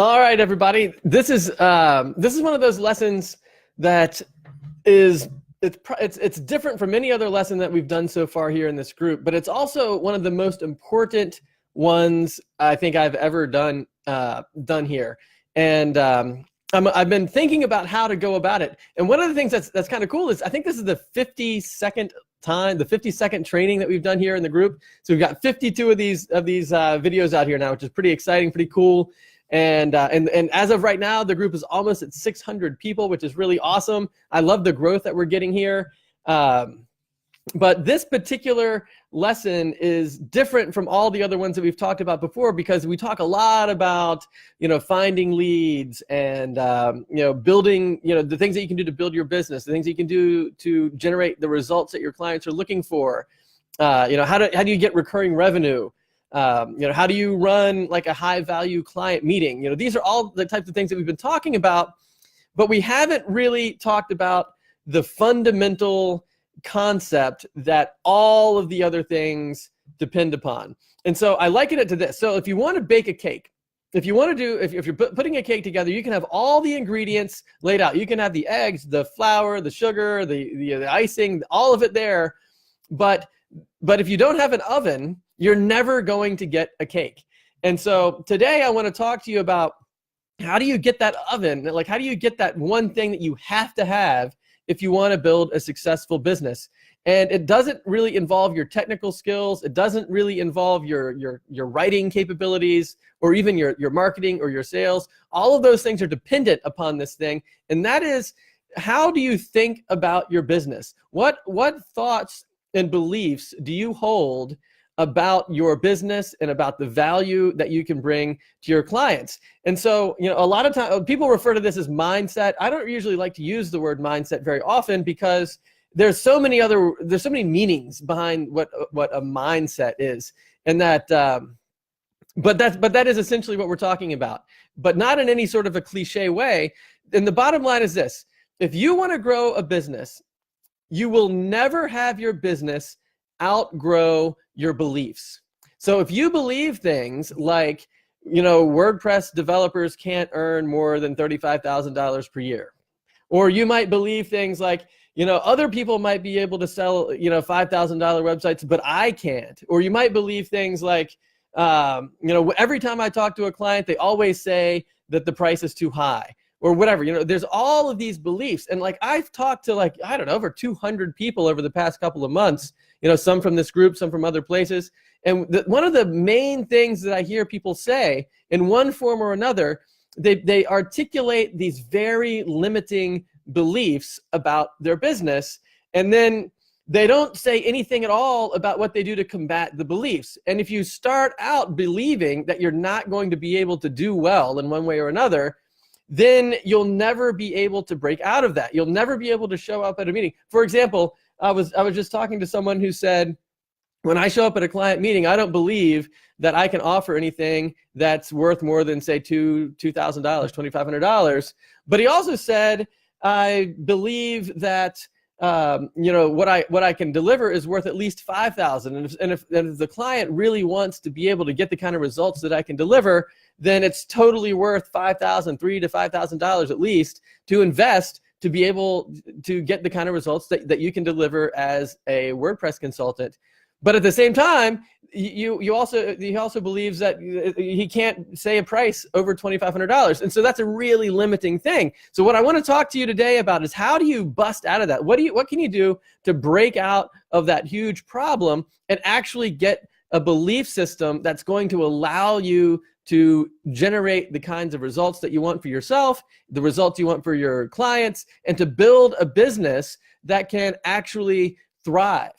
All right, everybody. This is one of those lessons that is it's different from any other lesson that we've done so far here in this group, but it's also one of the most important ones I think I've ever done here. And I've been thinking about how to go about it. And one of the things that's kind of cool is I think this is the 52nd time, the 52nd training that we've done here in the group. So we've got 52 of these videos out here now, which is pretty exciting, pretty cool. And as of right now, the group is almost at 600 people, which is really awesome. I love the growth that we're getting here. But this particular lesson is different from all the other ones that we've talked about before, because we talk a lot about, finding leads and, building, the things that you can do to build your business, the things that you can do to generate the results that your clients are looking for. How do you get recurring revenue? How do you run like a high value client meeting? These are all the types of things that we've been talking about, but we haven't really talked about the fundamental concept that all of the other things depend upon. And so I liken it to this. So if you want to bake a cake, if you're putting a cake together, you can have all the ingredients laid out. You can have the eggs, the flour, the sugar, the icing, all of it there. But if you don't have an oven, you're never going to get a cake. And so today I want to talk to you about how do you get that oven? Like, how do you get that one thing that you have to have if you want to build a successful business? And it doesn't really involve your technical skills. It doesn't really involve your writing capabilities or even your marketing or your sales. All of those things are dependent upon this thing. And that is, how do you think about your business? What thoughts and beliefs do you hold about your business and about the value that you can bring to your clients? And so, a lot of times people refer to this as mindset. I don't usually like to use the word mindset very often because there's so many meanings behind what a mindset is. And that, but that is essentially what we're talking about, but not in any sort of a cliche way. And the bottom line is this: if you want to grow a business, you will never have your business outgrow your beliefs. So if you believe things like, WordPress developers can't earn more than $35,000 per year, or you might believe things like, other people might be able to sell, $5,000 websites, but I can't. Or you might believe things like, every time I talk to a client, they always say that the price is too high, or whatever. There's all of these beliefs. And I've talked to over 200 people over the past couple of months, some from this group, some from other places. And one of the main things that I hear people say in one form or another, they articulate these very limiting beliefs about their business. And then they don't say anything at all about what they do to combat the beliefs. And if you start out believing that you're not going to be able to do well in one way or another, then you'll never be able to break out of that. You'll never be able to show up at a meeting. For example, I was just talking to someone who said, when I show up at a client meeting, I don't believe that I can offer anything that's worth more than, say, $2,000, $2,500. But he also said, I believe that what I can deliver is worth at least $5,000. And if the client really wants to be able to get the kind of results that I can deliver, then it's totally worth $5,000, $3,000 to $5,000 at least to invest to be able to get the kind of results that you can deliver as a WordPress consultant. But at the same time, he also believes that he can't say a price over $2,500. And so that's a really limiting thing. So what I want to talk to you today about is, how do you bust out of that? What can you do to break out of that huge problem and actually get a belief system that's going to allow you to generate the kinds of results that you want for yourself, the results you want for your clients, and to build a business that can actually thrive.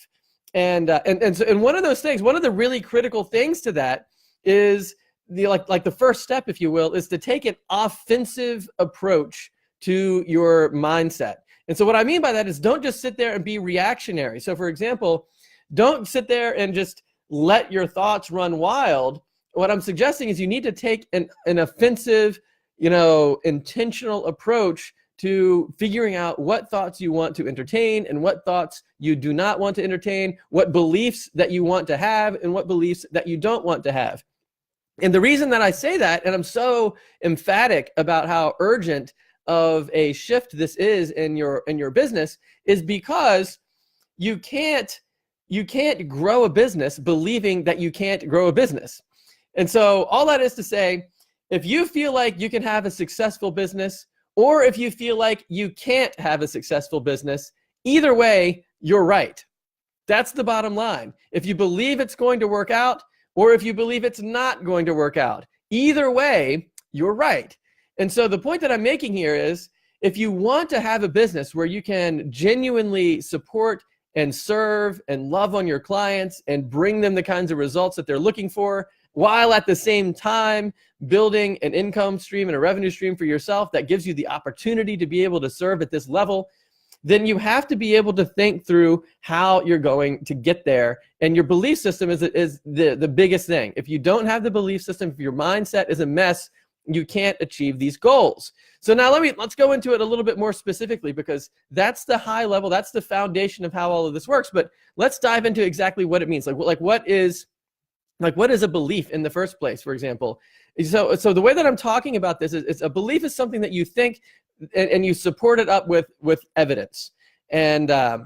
And one of those things, one of the really critical things to that is the first step, if you will, is to take an offensive approach to your mindset. And so what I mean by that is, don't just sit there and be reactionary. So for example, don't sit there and just let your thoughts run wild. What I'm suggesting is you need to take an offensive, intentional approach to figuring out what thoughts you want to entertain and what thoughts you do not want to entertain, what beliefs that you want to have and what beliefs that you don't want to have. And the reason that I say that, and I'm so emphatic about how urgent of a shift this is in your business, is because you can't grow a business believing that you can't grow a business. And so all that is to say, if you feel like you can have a successful business, or if you feel like you can't have a successful business, either way, you're right. That's the bottom line. If you believe it's going to work out, or if you believe it's not going to work out, either way, you're right. And so the point that I'm making here is, if you want to have a business where you can genuinely support and serve and love on your clients and bring them the kinds of results that they're looking for, while at the same time building an income stream and a revenue stream for yourself that gives you the opportunity to be able to serve at this level, then you have to be able to think through how you're going to get there. And your belief system is the biggest thing. If you don't have the belief system, if your mindset is a mess, you can't achieve these goals. So now let's go into it a little bit more specifically, because that's the high level, that's the foundation of how all of this works. But let's dive into exactly what it means. What is a belief in the first place, for example? So the way that I'm talking about this is a belief is something that you think and you support it up with evidence. But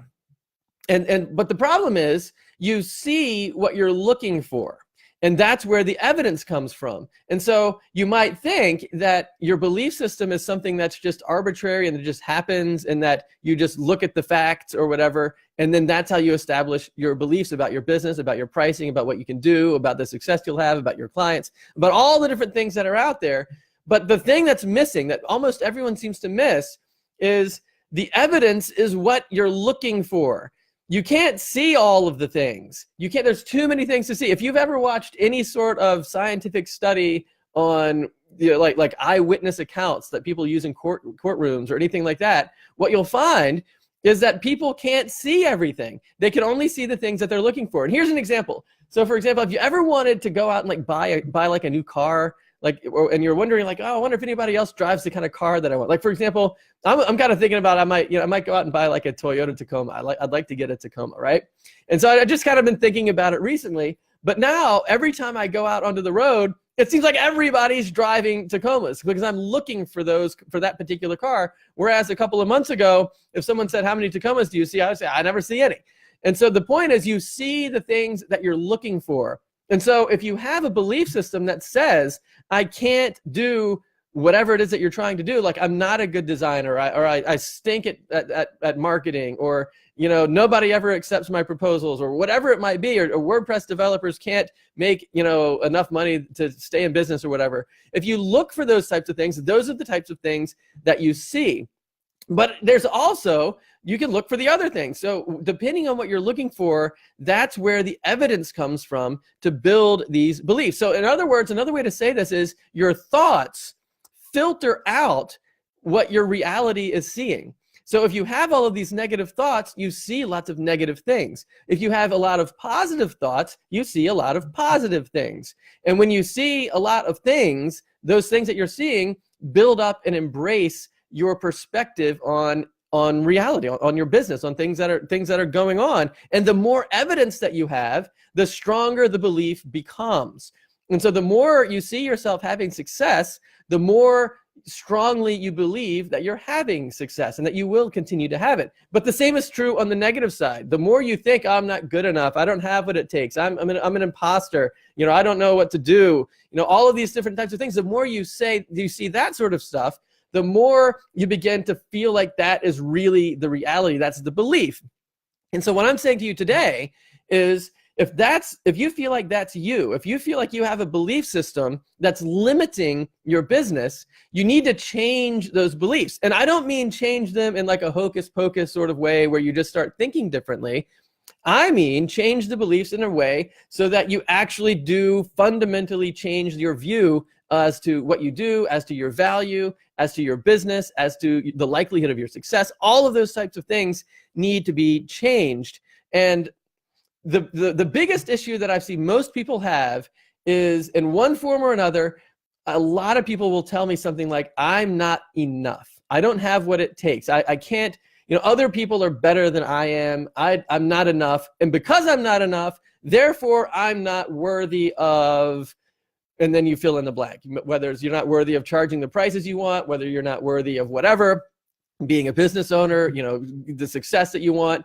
the problem is, you see what you're looking for. And that's where the evidence comes from. And so you might think that your belief system is something that's just arbitrary and it just happens, and that you just look at the facts or whatever, and then that's how you establish your beliefs about your business, about your pricing, about what you can do, about the success you'll have, about your clients, about all the different things that are out there. But the thing that's missing, that almost everyone seems to miss, is the evidence is what you're looking for. You can't see all of the things. There's too many things to see. If you've ever watched any sort of scientific study on, like eyewitness accounts that people use in courtrooms or anything like that, what you'll find is that people can't see everything. They can only see the things that they're looking for. And here's an example. So for example, if you ever wanted to go out and buy like a new car, and you're wondering I wonder if anybody else drives the kind of car that I want. Like, for example, I'm kind of thinking about, I might go out and buy like a Toyota Tacoma. I'd like to get a Tacoma, right? And so I just kind of been thinking about it recently. But now every time I go out onto the road, it seems like everybody's driving Tacomas, because I'm looking for that particular car. Whereas a couple of months ago, if someone said, how many Tacomas do you see? I would say, I never see any. And so the point is, you see the things that you're looking for. And so if you have a belief system that says, I can't do whatever it is that you're trying to do, like I'm not a good designer, or I stink at marketing, or nobody ever accepts my proposals, or whatever it might be, or WordPress developers can't make enough money to stay in business or whatever. If you look for those types of things, those are the types of things that you see. But there's also, you can look for the other things. So depending on what you're looking for, that's where the evidence comes from to build these beliefs. So in other words, another way to say this is, your thoughts filter out what your reality is seeing. So if you have all of these negative thoughts, you see lots of negative things. If you have a lot of positive thoughts, you see a lot of positive things. And when you see a lot of things, those things that you're seeing build up and embrace your perspective on reality, on your business, on things that are going on. And the more evidence that you have, the stronger the belief becomes. And so the more you see yourself having success, the more strongly you believe that you're having success and that you will continue to have it. But the same is true on the negative side. The more you think, I'm not good enough, I don't have what it takes, I'm an imposter, I don't know what to do, all of these different types of things, the more you see that sort of stuff, the more you begin to feel like that is really the reality. That's the belief. And so what I'm saying to you today is, if you feel like that's you, if you feel like you have a belief system that's limiting your business, you need to change those beliefs. And I don't mean change them in like a hocus pocus sort of way where you just start thinking differently. I mean, change the beliefs in a way so that you actually do fundamentally change your view as to what you do, as to your value, as to your business, as to the likelihood of your success. All of those types of things need to be changed. And the biggest issue that I've seen most people have is, in one form or another, a lot of people will tell me something like, I'm not enough. I don't have what it takes. I can't, other people are better than I am. I'm not enough. And because I'm not enough, therefore I'm not worthy of and then you fill in the blank, whether it's you're not worthy of charging the prices you want, whether you're not worthy of whatever, being a business owner, the success that you want.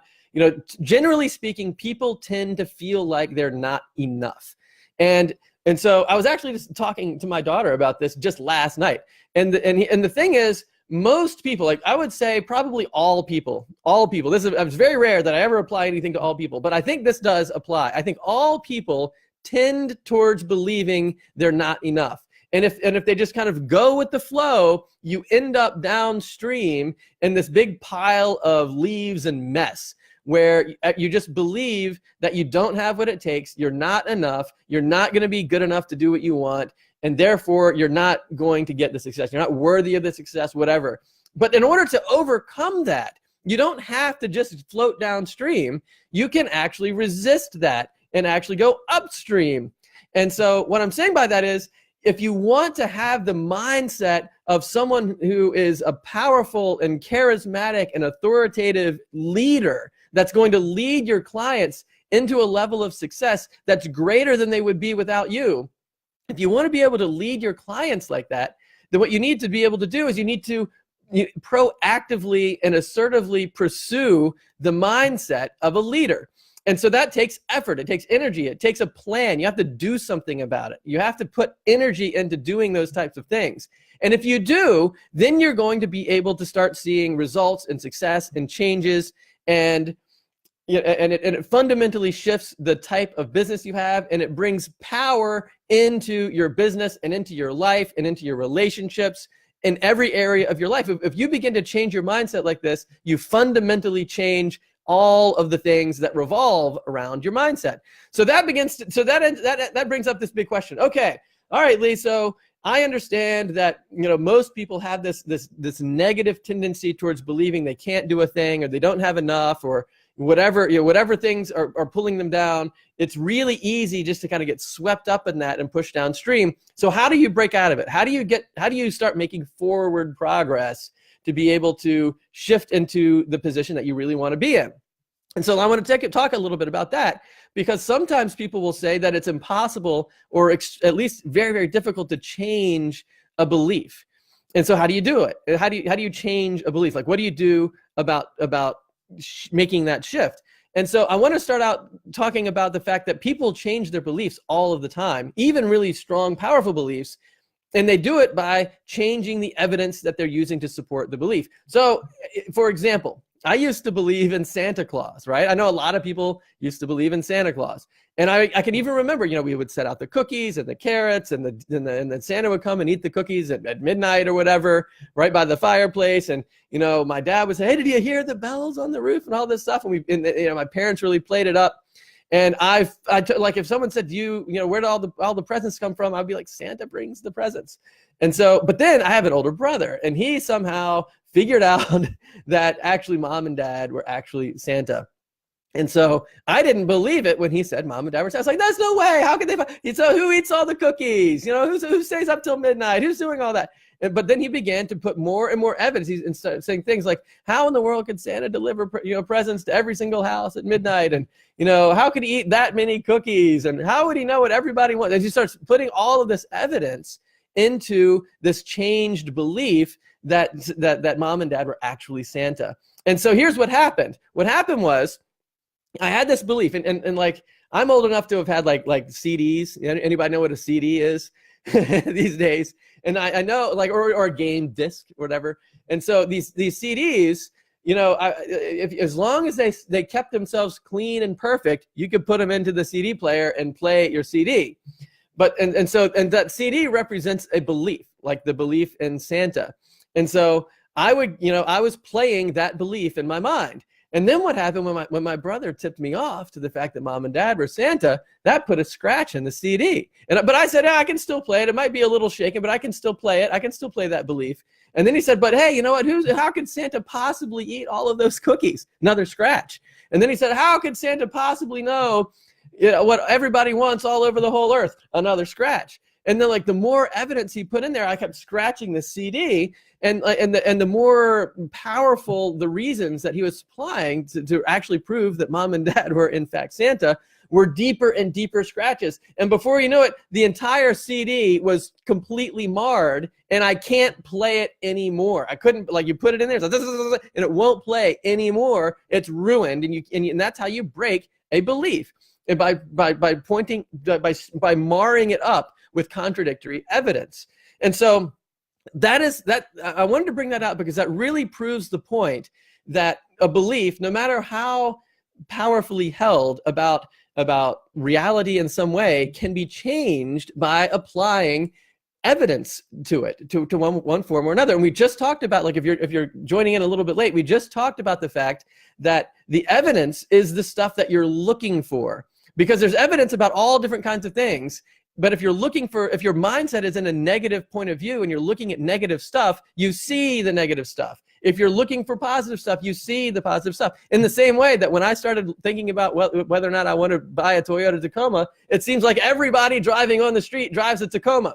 Generally speaking, people tend to feel like they're not enough. And so I was actually just talking to my daughter about this just last night. And the thing is, most people, like I would say probably all people, it's very rare that I ever apply anything to all people, but I think this does apply. I think all people tend towards believing they're not enough. And if they just kind of go with the flow, you end up downstream in this big pile of leaves and mess, where you just believe that you don't have what it takes, you're not enough, you're not going to be good enough to do what you want, and therefore you're not going to get the success, you're not worthy of the success, whatever. But in order to overcome that, you don't have to just float downstream. You can actually resist that and actually go upstream. And so what I'm saying by that is, if you want to have the mindset of someone who is a powerful and charismatic and authoritative leader that's going to lead your clients into a level of success that's greater than they would be without you, if you want to be able to lead your clients like that, then what you need to be able to do is you need to proactively and assertively pursue the mindset of a leader. And so that takes effort, it takes energy, it takes a plan. You have to do something about it. You have to put energy into doing those types of things. And if you do, then you're going to be able to start seeing results and success and changes, and it fundamentally shifts the type of business you have, and it brings power into your business and into your life and into your relationships in every area of your life. If you begin to change your mindset like this, you fundamentally change all of the things that revolve around your mindset. So that brings up this big question. Okay, all right, Lee. So I understand that most people have this negative tendency towards believing they can't do a thing, or they don't have enough, or whatever things are pulling them down. It's really easy just to kind of get swept up in that and push downstream. So how do you break out of it? How do you start making forward progress to be able to shift into the position that you really want to be in? And so I want to talk a little bit about that, because sometimes people will say that it's impossible, or at least very, very difficult to change a belief. And so how do you do it? How do you change a belief? Like, what do you do about making that shift? And so I want to start out talking about the fact that people change their beliefs all of the time, even really strong, powerful beliefs. And they do it by changing the evidence that they're using to support the belief. So, for example, I used to believe in Santa Claus, right? I know a lot of people used to believe in Santa Claus. And I can even remember, we would set out the cookies and the carrots, and then Santa would come and eat the cookies at midnight or whatever, right by the fireplace. And, my dad would say, hey, did you hear the bells on the roof and all this stuff? And my parents really played it up. And like, if someone said, where did all the presents come from? I'd be like, Santa brings the presents. And so, but then I have an older brother, and he somehow figured out that actually mom and dad were actually Santa. And so I didn't believe it when he said mom and dad were Santa. I was like, that's no way. How could they? So who eats all the cookies? Who stays up till midnight? Who's doing all that? But then he began to put more and more evidence. He's saying things like, how in the world could Santa deliver presents to every single house at midnight? And how could he eat that many cookies? And how would he know what everybody wants? And he starts putting all of this evidence into this changed belief that mom and dad were actually Santa. And so here's what happened. What happened was, I had this belief, and like, I'm old enough to have had like CDs. Anybody know what a CD is these days? And I know, like, or a game disc or whatever. And so these CDs, as long as they kept themselves clean and perfect, you could put them into the CD player and play your CD. But and that CD represents a belief, like the belief in Santa. And so I was playing that belief in my mind. And then what happened when my brother tipped me off to the fact that mom and dad were Santa, that put a scratch in the CD. But I said, I can still play it. It might be a little shaken, but I can still play it. I can still play that belief. And then he said, but hey, you know what? How could Santa possibly eat all of those cookies? Another scratch. And then he said, how could Santa possibly know what everybody wants all over the whole earth? Another scratch. And then, like, the more evidence he put in there, I kept scratching the CD, and the more powerful the reasons that he was supplying to actually prove that mom and dad were in fact Santa were deeper and deeper scratches. And before you know it, the entire CD was completely marred and I can't play it anymore. I couldn't, like, you put it in there, it's like, and it won't play anymore. It's ruined. And that's how you break a belief. And by pointing, by marring it up with contradictory evidence. And so I wanted to bring that out because that really proves the point that a belief, no matter how powerfully held about reality in some way, can be changed by applying evidence to it, to one form or another. And we just talked about, like, if you're joining in a little bit late, we just talked about the fact that the evidence is the stuff that you're looking for, because there's evidence about all different kinds of things. But if your mindset is in a negative point of view and you're looking at negative stuff, you see the negative stuff. If you're looking for positive stuff, you see the positive stuff. In the same way that when I started thinking about whether or not I want to buy a Toyota Tacoma, it seems like everybody driving on the street drives a Tacoma.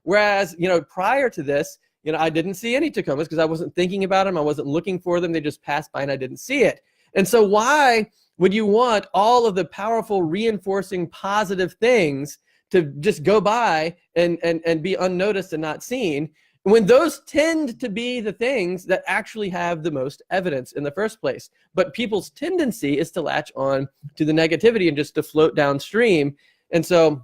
Whereas, prior to this, I didn't see any Tacomas because I wasn't thinking about them. I wasn't looking for them. They just passed by and I didn't see it. And so why would you want all of the powerful reinforcing positive things to just go by and be unnoticed and not seen, when those tend to be the things that actually have the most evidence in the first place? But people's tendency is to latch on to the negativity and just to float downstream. And so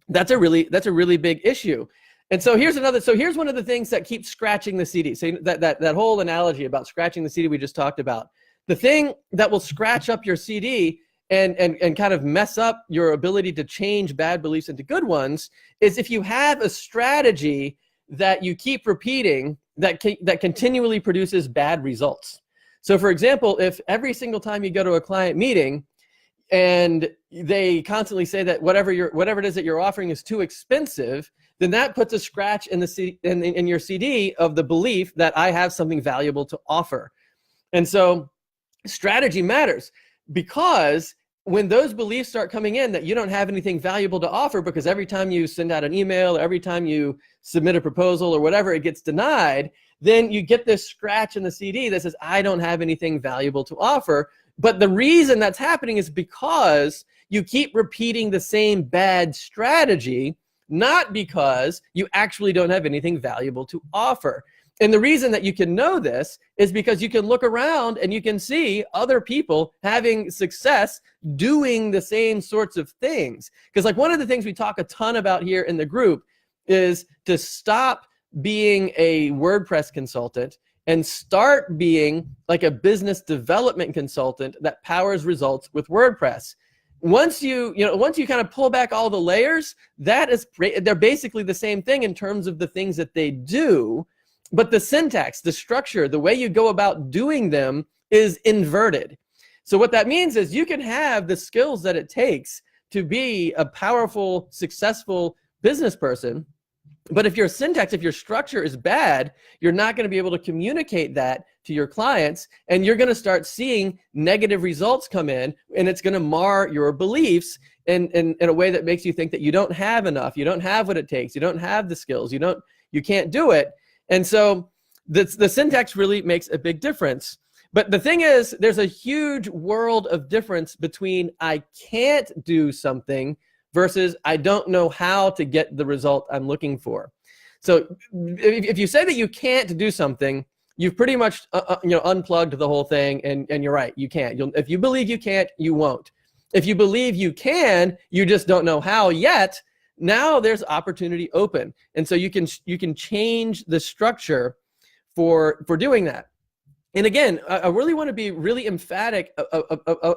that's a really big issue. And so here's one of the things that keeps scratching the CD. So that whole analogy about scratching the CD we just talked about. The thing that will scratch up your CD and kind of mess up your ability to change bad beliefs into good ones is if you have a strategy that you keep repeating that continually produces bad results. So for example, if every single time you go to a client meeting and they constantly say that whatever it is that you're offering is too expensive, then that puts a scratch in your CD of the belief that I have something valuable to offer. And so strategy matters, because when those beliefs start coming in that you don't have anything valuable to offer, because every time you send out an email, or every time you submit a proposal or whatever, it gets denied, then you get this scratch in the CD that says, I don't have anything valuable to offer. But the reason that's happening is because you keep repeating the same bad strategy, not because you actually don't have anything valuable to offer. And the reason that you can know this is because you can look around and you can see other people having success doing the same sorts of things. Because, like, one of the things we talk a ton about here in the group is to stop being a WordPress consultant and start being like a business development consultant that powers results with WordPress. Once you kind of pull back all the layers, they're basically the same thing in terms of the things that they do. But the syntax, the structure, the way you go about doing them is inverted. So what that means is you can have the skills that it takes to be a powerful, successful business person, but if your syntax, if your structure is bad, you're not going to be able to communicate that to your clients, and you're going to start seeing negative results come in, and it's going to mar your beliefs in a way that makes you think that you don't have enough, you don't have what it takes, you don't have the skills, you can't do it. And so the syntax really makes a big difference. But the thing is, there's a huge world of difference between I can't do something versus I don't know how to get the result I'm looking for. So if you say that you can't do something, you've pretty much unplugged the whole thing, and you're right, you can't. If you believe you can't, you won't. If you believe you can, you just don't know how yet, now there's opportunity open. And so you can change the structure for doing that. And again, I really want to be really emphatic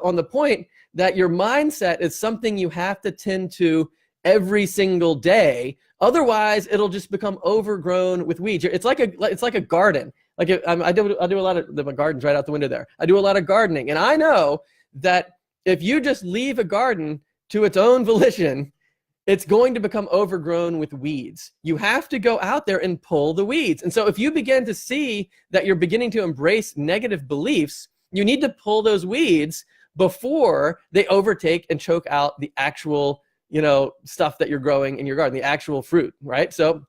on the point that your mindset is something you have to tend to every single day. Otherwise, it'll just become overgrown with weeds. It's like a garden. Like I do a lot of my garden's right out the window there. I do a lot of gardening, and I know that if you just leave a garden to its own volition, it's going to become overgrown with weeds. You have to go out there and pull the weeds. And so if you begin to see that you're beginning to embrace negative beliefs, you need to pull those weeds before they overtake and choke out the actual, stuff that you're growing in your garden, the actual fruit, right? So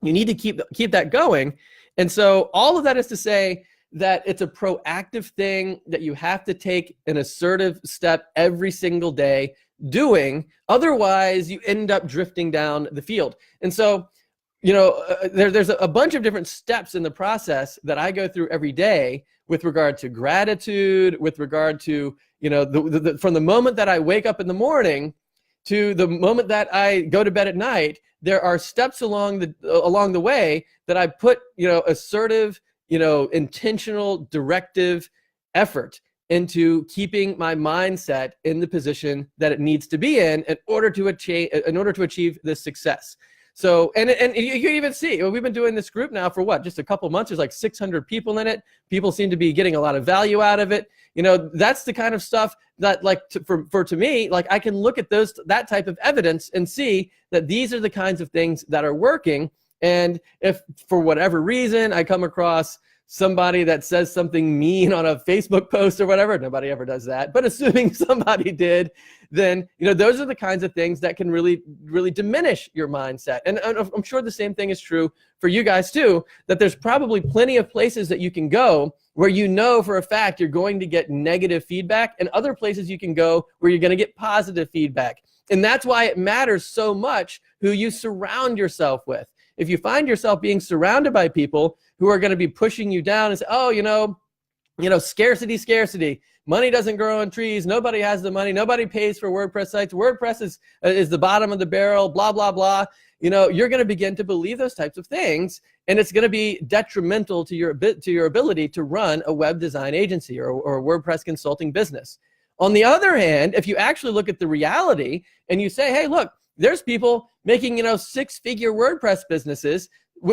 you need to keep that going. And so all of that is to say that it's a proactive thing that you have to take an assertive step every single day. doing. Otherwise, you end up drifting down the field. And so, there's a bunch of different steps in the process that I go through every day with regard to gratitude, with regard to, from the moment that I wake up in the morning to the moment that I go to bed at night, there are steps along the way that I put, assertive, intentional, directive effort into keeping my mindset in the position that it needs to be in order to achieve this success. So, and you can even see, we've been doing this group now for what, just a couple months. There's like 600 people in it. People seem to be getting a lot of value out of it. That's the kind of stuff that, like, to me, like, I can look at that type of evidence and see that these are the kinds of things that are working. And if for whatever reason I come across somebody that says something mean on a Facebook post or whatever, nobody ever does that, but assuming somebody did, then, those are the kinds of things that can really, really diminish your mindset. And I'm sure the same thing is true for you guys too, that there's probably plenty of places that you can go where for a fact you're going to get negative feedback, and other places you can go where you're going to get positive feedback. And that's why it matters so much who you surround yourself with. If you find yourself being surrounded by people who are going to be pushing you down and say, oh, scarcity, money doesn't grow on trees, nobody has the money, nobody pays for WordPress sites, WordPress is the bottom of the barrel, blah, blah, blah. You're going to begin to believe those types of things, and it's going to be detrimental to your ability to run a web design agency or a WordPress consulting business. On the other hand, if you actually look at the reality and you say, hey, look, there's people making, six-figure WordPress businesses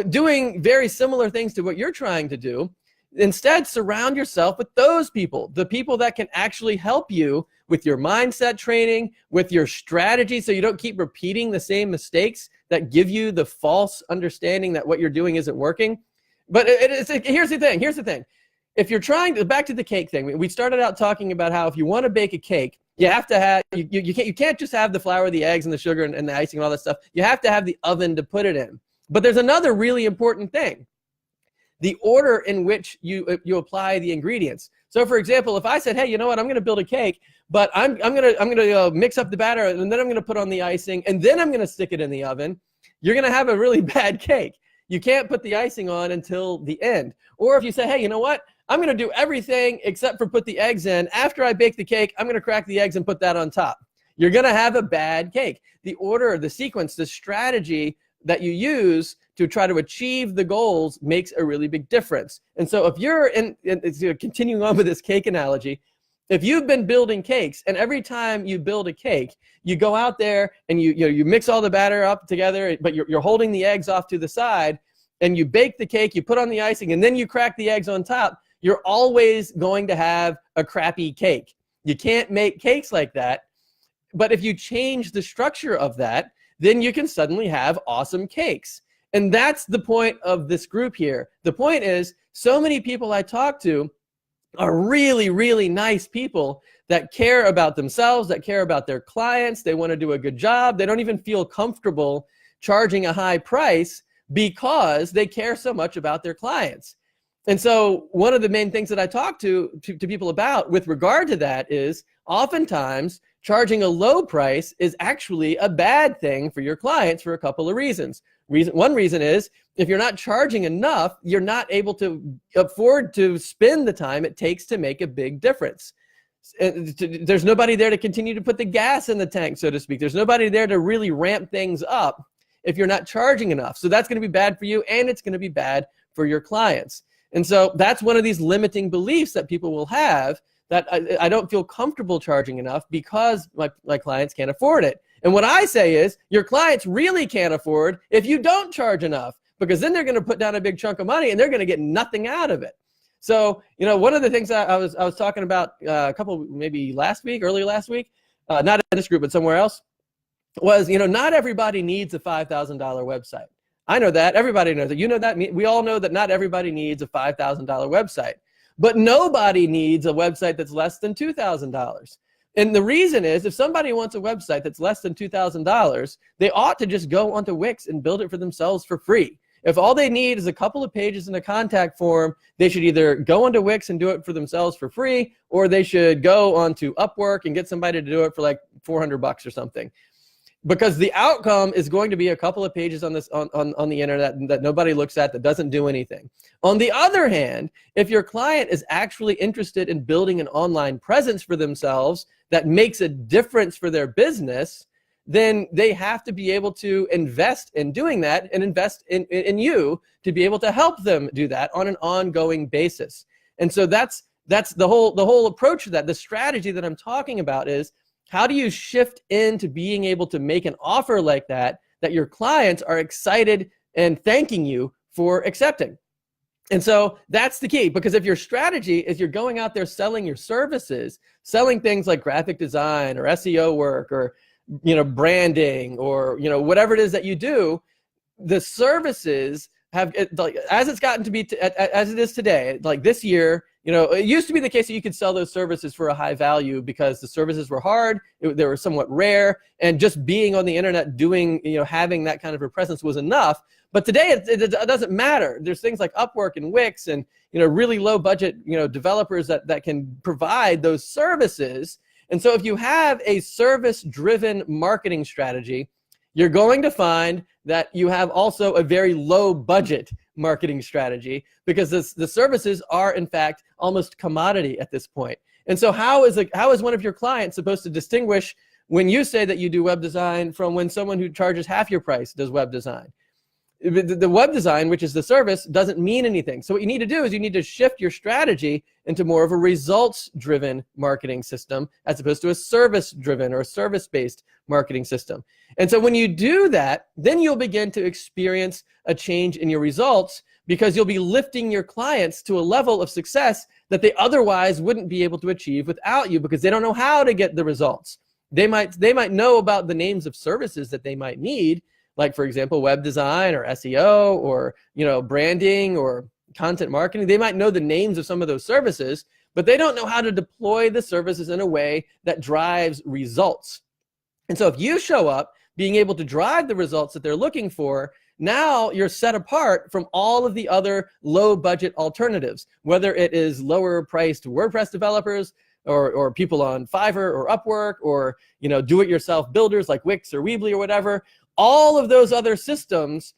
doing very similar things to what you're trying to do. Instead, surround yourself with those people, the people that can actually help you with your mindset training, with your strategy, so you don't keep repeating the same mistakes that give you the false understanding that what you're doing isn't working. But here's the thing. If you're back to the cake thing, we started out talking about how if you want to bake a cake, you have to have, you can't just have the flour, the eggs, and the sugar, and the icing and all that stuff. You have to have the oven to put it in. But there's another really important thing: the order in which you apply the ingredients. So, for example, if I said, hey, you know what, I'm going to build a cake, but I'm going to mix up the batter, and then I'm going to put on the icing, and then I'm going to stick it in the oven, you're going to have a really bad cake. You can't put the icing on until the end. Or if you say, hey, you know what, I'm going to do everything except for put the eggs in. After I bake the cake, I'm going to crack the eggs and put that on top. You're going to have a bad cake. The order, the sequence, the strategy that you use to try to achieve the goals makes a really big difference. And so if you're continuing on with this cake analogy, if you've been building cakes, and every time you build a cake, you go out there and you mix all the batter up together, but you're holding the eggs off to the side, and you bake the cake, you put on the icing, and then you crack the eggs on top, you're always going to have a crappy cake. You can't make cakes like that. But if you change the structure of that, then you can suddenly have awesome cakes. And that's the point of this group here. The point is, so many people I talk to are really, really nice people that care about themselves, that care about their clients. They want to do a good job. They don't even feel comfortable charging a high price because they care so much about their clients. And so one of the main things that I talk to people about with regard to that is, oftentimes charging a low price is actually a bad thing for your clients for a couple of reasons. One reason is, if you're not charging enough, you're not able to afford to spend the time it takes to make a big difference. There's nobody there to continue to put the gas in the tank, so to speak. There's nobody there to really ramp things up if you're not charging enough. So that's going to be bad for you, and it's going to be bad for your clients. And so that's one of these limiting beliefs that people will have, that I don't feel comfortable charging enough because my clients can't afford it. And what I say is, your clients really can't afford if you don't charge enough, because then they're going to put down a big chunk of money and they're going to get nothing out of it. So, one of the things I was talking about maybe earlier last week, not in this group, but somewhere else, was, not everybody needs a $5,000 website. I know that. Everybody knows that. You know that. We all know that not everybody needs a $5,000 website. But nobody needs a website that's less than $2,000. And the reason is, if somebody wants a website that's less than $2,000, they ought to just go onto Wix and build it for themselves for free. If all they need is a couple of pages in a contact form, they should either go onto Wix and do it for themselves for free, or they should go onto Upwork and get somebody to do it for like $400 or something. Because the outcome is going to be a couple of pages on this on the internet that nobody looks at, that doesn't do anything. On the other hand, if your client is actually interested in building an online presence for themselves that makes a difference for their business, then they have to be able to invest in doing that and invest in you to be able to help them do that on an ongoing basis. And so that's the whole approach to that. The strategy that I'm talking about is, how do you shift into being able to make an offer like that your clients are excited and thanking you for accepting? And so that's the key, because if your strategy is you're going out there selling your services, selling things like graphic design or SEO work or branding or whatever it is that you do, the services have, like, as it's gotten to be as it is today, like this year, it used to be the case that you could sell those services for a high value because the services were hard, they were somewhat rare, and just being on the internet doing, having that kind of a presence was enough. But today it doesn't matter. There's things like Upwork and Wix and really low budget developers that can provide those services. And so if you have a service-driven marketing strategy, you're going to find that you have also a very low budget marketing strategy, because the services are in fact almost commodity at this point. And so how is one of your clients supposed to distinguish when you say that you do web design from when someone who charges half your price does web design? The web design, which is the service, doesn't mean anything. So what you need to do is you need to shift your strategy into more of a results-driven marketing system as opposed to a service-driven or a service-based marketing system. And so when you do that, then you'll begin to experience a change in your results, because you'll be lifting your clients to a level of success that they otherwise wouldn't be able to achieve without you, because they don't know how to get the results. They might know about the names of services that they might need, like, for example, web design or SEO or, branding or content marketing. They might know the names of some of those services, but they don't know how to deploy the services in a way that drives results. And so if you show up being able to drive the results that they're looking for, now you're set apart from all of the other low budget alternatives, whether it is lower priced WordPress developers or people on Fiverr or Upwork or, do-it-yourself builders like Wix or Weebly or whatever. All of those other systems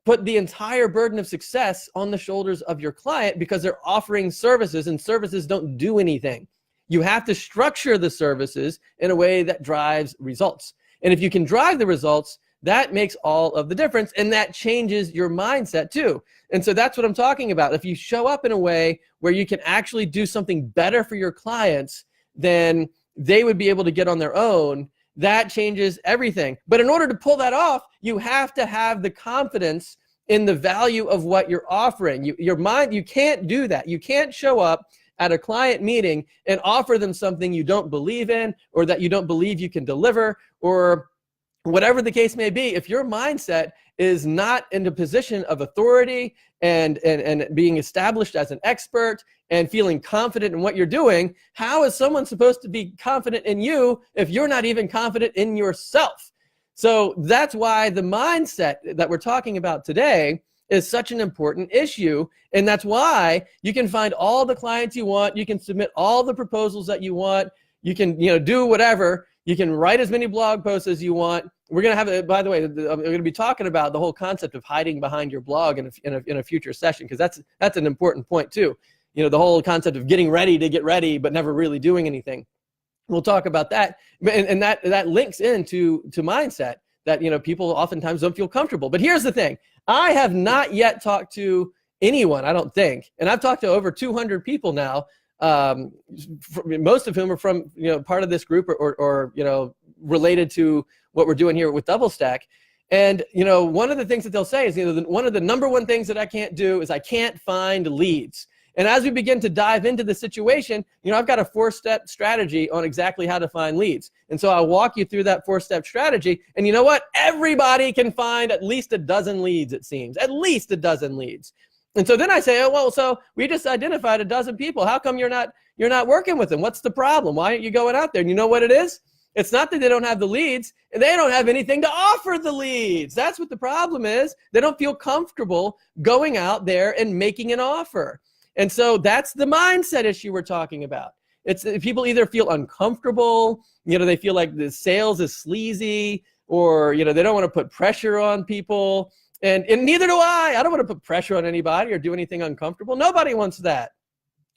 put the entire burden of success on the shoulders of your client, because they're offering services, and services don't do anything. You have to structure the services in a way that drives results. And if you can drive the results, that makes all of the difference, and that changes your mindset too. And so that's what I'm talking about. If you show up in a way where you can actually do something better for your clients than they would be able to get on their own, that changes everything. But in order to pull that off, you have to have the confidence in the value of what you're offering. You can't do that. You can't show up at a client meeting and offer them something you don't believe in, or that you don't believe you can deliver, or whatever the case may be. If your mindset is not in a position of authority and being established as an expert and feeling confident in what you're doing, how is someone supposed to be confident in you if you're not even confident in yourself? So that's why the mindset that we're talking about today is such an important issue. And that's why you can find all the clients you want. You can submit all the proposals that you want. You can, do whatever. You can write as many blog posts as you want. We're going to have, by the way, I'm going to be talking about the whole concept of hiding behind your blog in a future session, because that's an important point too. The whole concept of getting ready to get ready, but never really doing anything. We'll talk about that. And that links into mindset that, people oftentimes don't feel comfortable. But here's the thing. I have not yet talked to anyone, I don't think, and I've talked to over 200 people now, most of whom are from, part of this group or related to what we're doing here with DoubleStack. And, one of the things that they'll say is, one of the number one things that I can't do is I can't find leads. And as we begin to dive into the situation, I've got a 4-step strategy on exactly how to find leads. And so I'll walk you through that 4-step strategy. And you know what? Everybody can find at least a dozen leads, it seems. At least a dozen leads. And so then I say, oh, well, so we just identified a dozen people. How come you're not working with them? What's the problem? Why aren't you going out there? And you know what it is? It's not that they don't have the leads, and they don't have anything to offer the leads. That's what the problem is. They don't feel comfortable going out there and making an offer. And so that's the mindset issue we're talking about. It's people either feel uncomfortable, they feel like the sales is sleazy, or, they don't want to put pressure on people. And neither do I. I don't want to put pressure on anybody or do anything uncomfortable. Nobody wants that.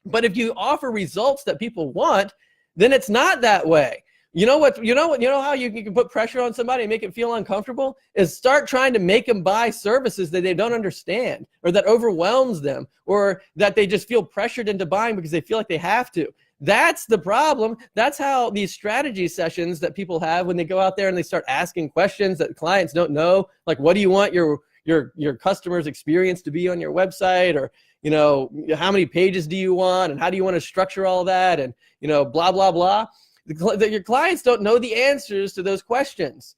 But if you offer results that people want, then it's not that way. You know how you can put pressure on somebody and make it feel uncomfortable is start trying to make them buy services that they don't understand, or that overwhelms them, or that they just feel pressured into buying because they feel like they have to. That's the problem. That's how these strategy sessions that people have when they go out there and they start asking questions that clients don't know, like, what do you want your customer's experience to be on your website, or how many pages do you want, and how do you want to structure all that, and blah blah blah. Your clients don't know the answers to those questions.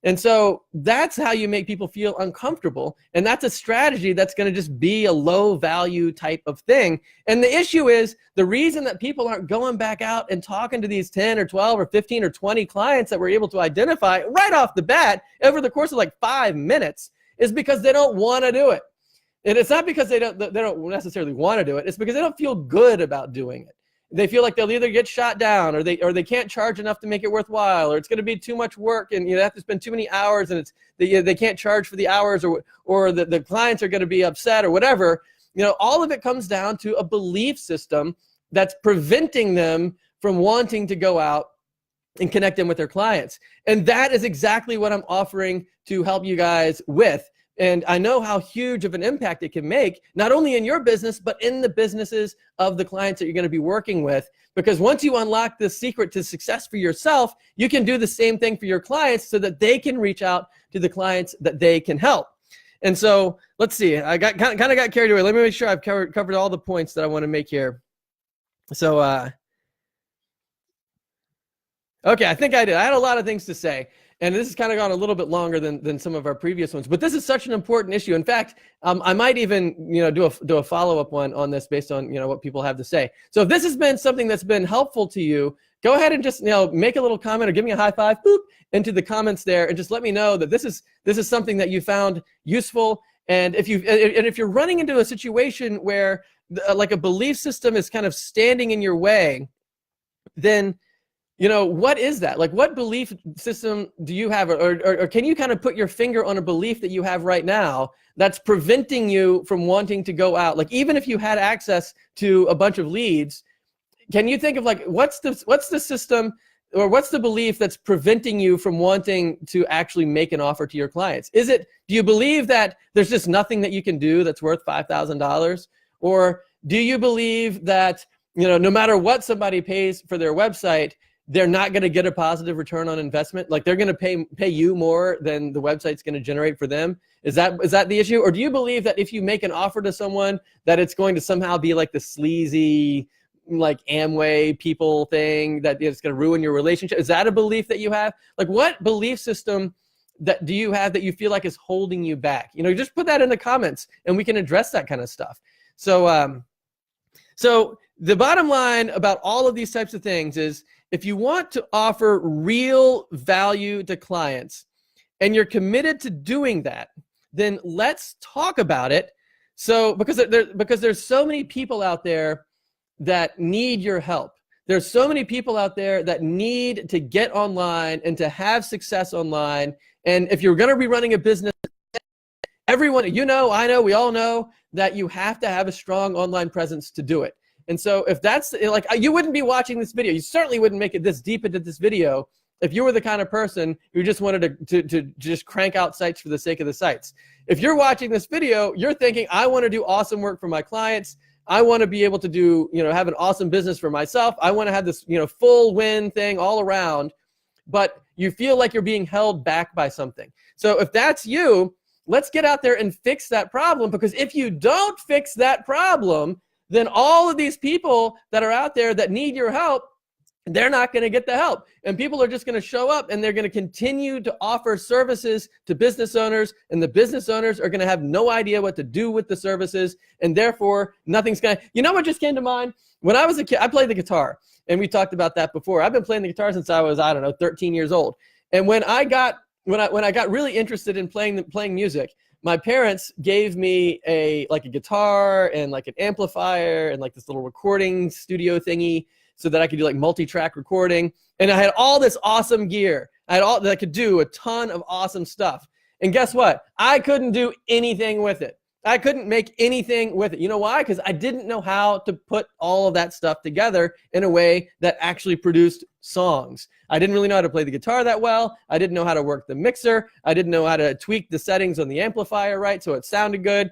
And so that's how you make people feel uncomfortable. And that's a strategy that's going to just be a low value type of thing. And the issue is, the reason that people aren't going back out and talking to these 10 or 12 or 15 or 20 clients that we're able to identify right off the bat over the course of like 5 minutes is because they don't want to do it. And it's not because they don't necessarily want to do it. It's because they don't feel good about doing it. They feel like they'll either get shot down, or they can't charge enough to make it worthwhile, or it's going to be too much work and they have to spend too many hours, and they can't charge for the hours, or the clients are going to be upset, or whatever. All of it comes down to a belief system that's preventing them from wanting to go out and connect them with their clients. And that is exactly what I'm offering to help you guys with. And I know how huge of an impact it can make, not only in your business, but in the businesses of the clients that you're going to be working with. Because once you unlock the secret to success for yourself, you can do the same thing for your clients so that they can reach out to the clients that they can help. And so let's see, I kind of got carried away. Let me make sure I've covered all the points that I want to make here. So, okay, I think I did. I had a lot of things to say. And this has kind of gone a little bit longer than some of our previous ones, but this is such an important issue. In fact, I might even do a follow-up one on this based on what people have to say. So if this has been something that's been helpful to you, go ahead and just make a little comment or give me a high five, boop, into the comments there, and just let me know that this is something that you found useful. And if you're running into a situation where like a belief system is kind of standing in your way, then what is that? Like, what belief system do you have? Or can you kind of put your finger on a belief that you have right now that's preventing you from wanting to go out? Like, even if you had access to a bunch of leads, can you think of like, what's the system, or what's the belief that's preventing you from wanting to actually make an offer to your clients? Do you believe that there's just nothing that you can do that's worth $5,000? Or do you believe that, no matter what somebody pays for their website, they're not going to get a positive return on investment? Like, they're going to pay you more than the website's going to generate for them? Is that the issue? Or do you believe that if you make an offer to someone, that it's going to somehow be like the sleazy, like Amway people thing, that it's going to ruin your relationship? Is that a belief that you have? Like, what belief system that do you have that you feel like is holding you back? Just put that in the comments and we can address that kind of stuff. So the bottom line about all of these types of things is, if you want to offer real value to clients and you're committed to doing that, then let's talk about it. So because there's so many people out there that need your help. There's so many people out there that need to get online and to have success online. And if you're going to be running a business, everyone, I know, we all know that you have to have a strong online presence to do it. And so if that's like, you wouldn't be watching this video. You certainly wouldn't make it this deep into this video if you were the kind of person who just wanted to just crank out sites for the sake of the sites. If you're watching this video, you're thinking, I want to do awesome work for my clients. I want to be able to do, have an awesome business for myself. I want to have this, full win thing all around, but you feel like you're being held back by something. So if that's you, let's get out there and fix that problem, because if you don't fix that problem, then all of these people that are out there that need your help, they're not going to get the help. And people are just going to show up and they're going to continue to offer services to business owners, and the business owners are going to have no idea what to do with the services, and therefore nothing's going to, you know what just came to mind? When I was a kid, I played the guitar, and we talked about that before. I've been playing the guitar since I was, 13 years old. And when I got really interested in playing music, my parents gave me a guitar and like an amplifier and like this little recording studio thingy, so that I could do like multi-track recording. And I had all this awesome gear. I had all that I could do a ton of awesome stuff. And guess what? I couldn't do anything with it. I couldn't make anything with it. You know why? Because I didn't know how to put all of that stuff together in a way that actually produced songs. I didn't really know how to play the guitar that well. I didn't know how to work the mixer. I didn't know how to tweak the settings on the amplifier right so it sounded good.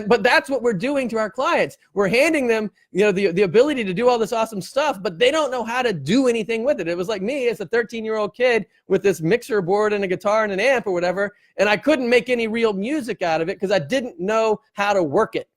But that's what we're doing to our clients. We're handing them, the ability to do all this awesome stuff, but they don't know how to do anything with it. It was like me as a 13-year-old kid with this mixer board and a guitar and an amp or whatever, and I couldn't make any real music out of it because I didn't know how to work it.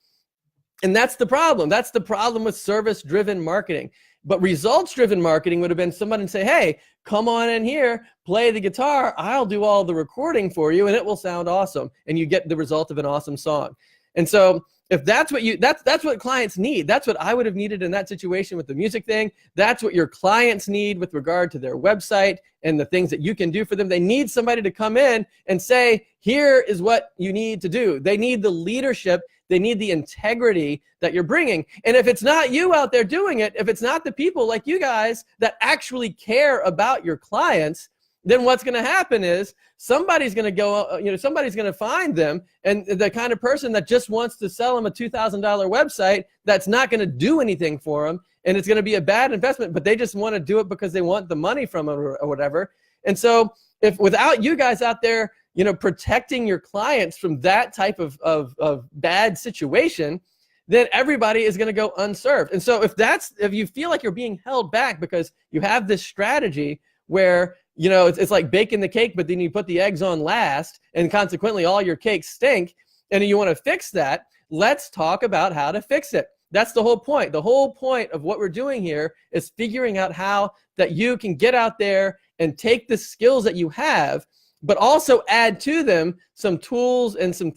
And that's the problem. That's the problem with service-driven marketing. But results-driven marketing would have been somebody say, hey, come on in here, play the guitar, I'll do all the recording for you, and it will sound awesome. And you get the result of an awesome song. And so if that's what that's what clients need. That's what I would have needed in that situation with the music thing. That's what your clients need with regard to their website and the things that you can do for them. They need somebody to come in and say, here is what you need to do. They need the leadership. They need the integrity that you're bringing. And if it's not you out there doing it, if it's not the people like you guys that actually care about your clients, then what's going to happen is somebody's going to go, somebody's going to find them, and the kind of person that just wants to sell them a $2,000 website that's not going to do anything for them, and it's going to be a bad investment, but they just want to do it because they want the money from it or whatever. And so if without you guys out there, protecting your clients from that type of bad situation, then everybody is going to go unserved. And so if you feel like you're being held back because you have this strategy where it's like baking the cake, but then you put the eggs on last, and consequently all your cakes stink, and you want to fix that, let's talk about how to fix it. That's the whole point. The whole point of what we're doing here is figuring out how that you can get out there and take the skills that you have, but also add to them some tools and some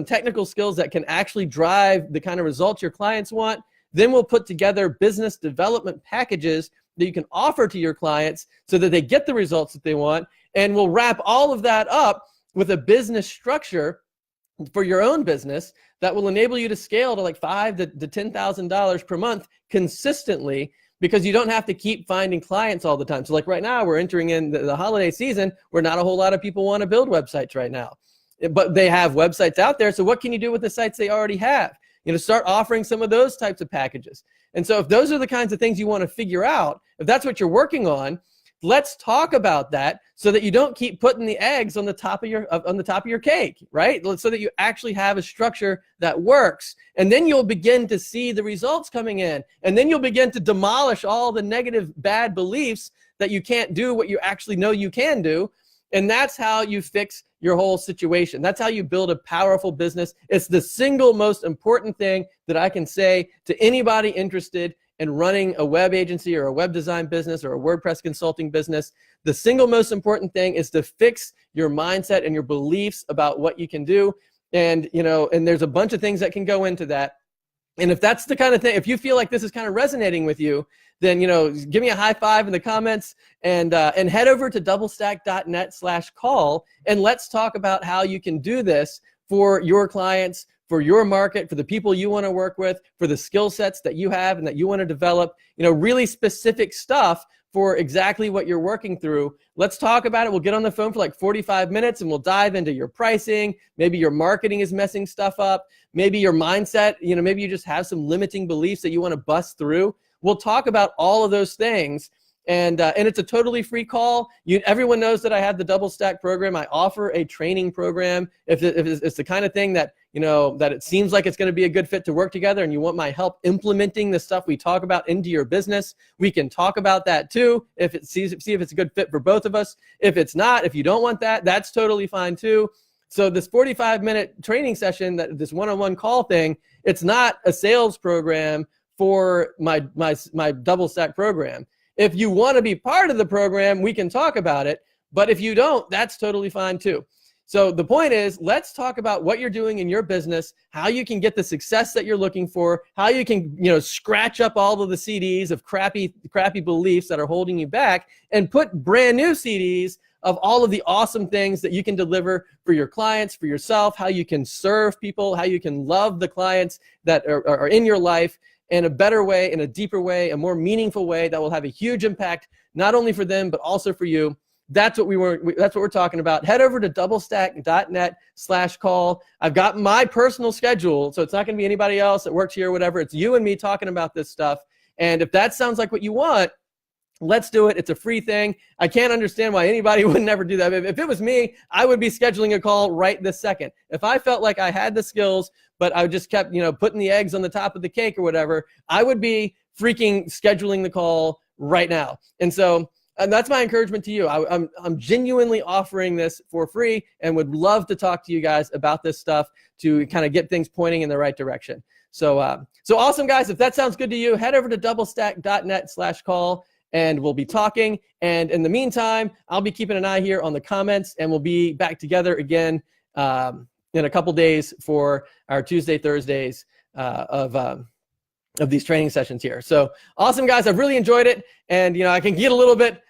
technical skills that can actually drive the kind of results your clients want. Then we'll put together business development packages that you can offer to your clients so that they get the results that they want. And we'll wrap all of that up with a business structure for your own business that will enable you to scale to like $5,000 to $10,000 per month consistently, because you don't have to keep finding clients all the time. So like right now, we're entering in the holiday season where not a whole lot of people want to build websites right now, but they have websites out there. So what can you do with the sites they already have? Start offering some of those types of packages. And so if those are the kinds of things you want to figure out, if that's what you're working on, let's talk about that so that you don't keep putting the eggs on the top of your cake, right? So that you actually have a structure that works. And then you'll begin to see the results coming in. And then you'll begin to demolish all the negative, bad beliefs that you can't do what you actually know you can do. And that's how you fix your whole situation. That's how you build a powerful business. It's the single most important thing that I can say to anybody interested in running a web agency or a web design business or a WordPress consulting business. The single most important thing is to fix your mindset and your beliefs about what you can do. And, and there's a bunch of things that can go into that. And if that's the kind of thing, if you feel like this is kind of resonating with you, then, give me a high five in the comments and head over to doublestack.net/call, and let's talk about how you can do this for your clients, for your market, for the people you want to work with, for the skill sets that you have and that you want to develop, really specific stuff for exactly what you're working through. Let's talk about it. We'll get on the phone for like 45 minutes and we'll dive into your pricing. Maybe your marketing is messing stuff up. Maybe your mindset, maybe you just have some limiting beliefs that you want to bust through. We'll talk about all of those things. And it's a totally free call. Everyone knows that I have the DoubleStack program. I offer a training program. If it's the kind of thing that, that it seems like it's going to be a good fit to work together and you want my help implementing the stuff we talk about into your business, we can talk about that too. See if it's a good fit for both of us. If it's not, if you don't want that, that's totally fine too. So this 45-minute training session, this one-on-one call thing, it's not a sales program for my DoubleStack program. If you want to be part of the program, we can talk about it. But if you don't, that's totally fine too. So the point is, let's talk about what you're doing in your business, how you can get the success that you're looking for, how you can, scratch up all of the CDs of crappy beliefs that are holding you back, and put brand new CDs of all of the awesome things that you can deliver for your clients, for yourself, how you can serve people, how you can love the clients that are in your life in a better way, in a deeper way, a more meaningful way that will have a huge impact, not only for them, but also for you. That's what we're talking about. Head over to doublestack.net/call. I've got my personal schedule, so it's not going to be anybody else that works here or whatever. It's you and me talking about this stuff. And if that sounds like what you want, let's do it. It's a free thing. I can't understand why anybody would never do that. If it was me, I would be scheduling a call right this second. If I felt like I had the skills, but I just kept, putting the eggs on the top of the cake or whatever, I would be freaking scheduling the call right now. And that's my encouragement to you. I'm genuinely offering this for free and would love to talk to you guys about this stuff to kind of get things pointing in the right direction. So awesome, guys. If that sounds good to you, head over to doublestack.net/call and we'll be talking. And in the meantime, I'll be keeping an eye here on the comments, and we'll be back together again in a couple days for our Tuesday, Thursdays of these training sessions here. So awesome, guys. I've really enjoyed it. And, I can get a little bit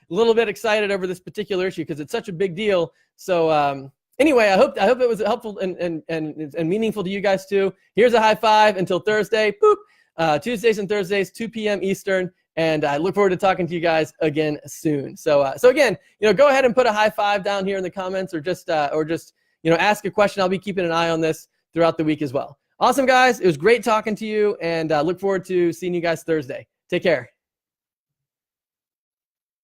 excited over this particular issue because it's such a big deal. So anyway, I hope it was helpful and meaningful to you guys too. Here's a high five until Thursday. Boop. Tuesdays and Thursdays, 2 p.m. Eastern. And I look forward to talking to you guys again soon. So again, go ahead and put a high five down here in the comments, or just ask a question. I'll be keeping an eye on this throughout the week as well. Awesome, guys. It was great talking to you, and look forward to seeing you guys Thursday. Take care.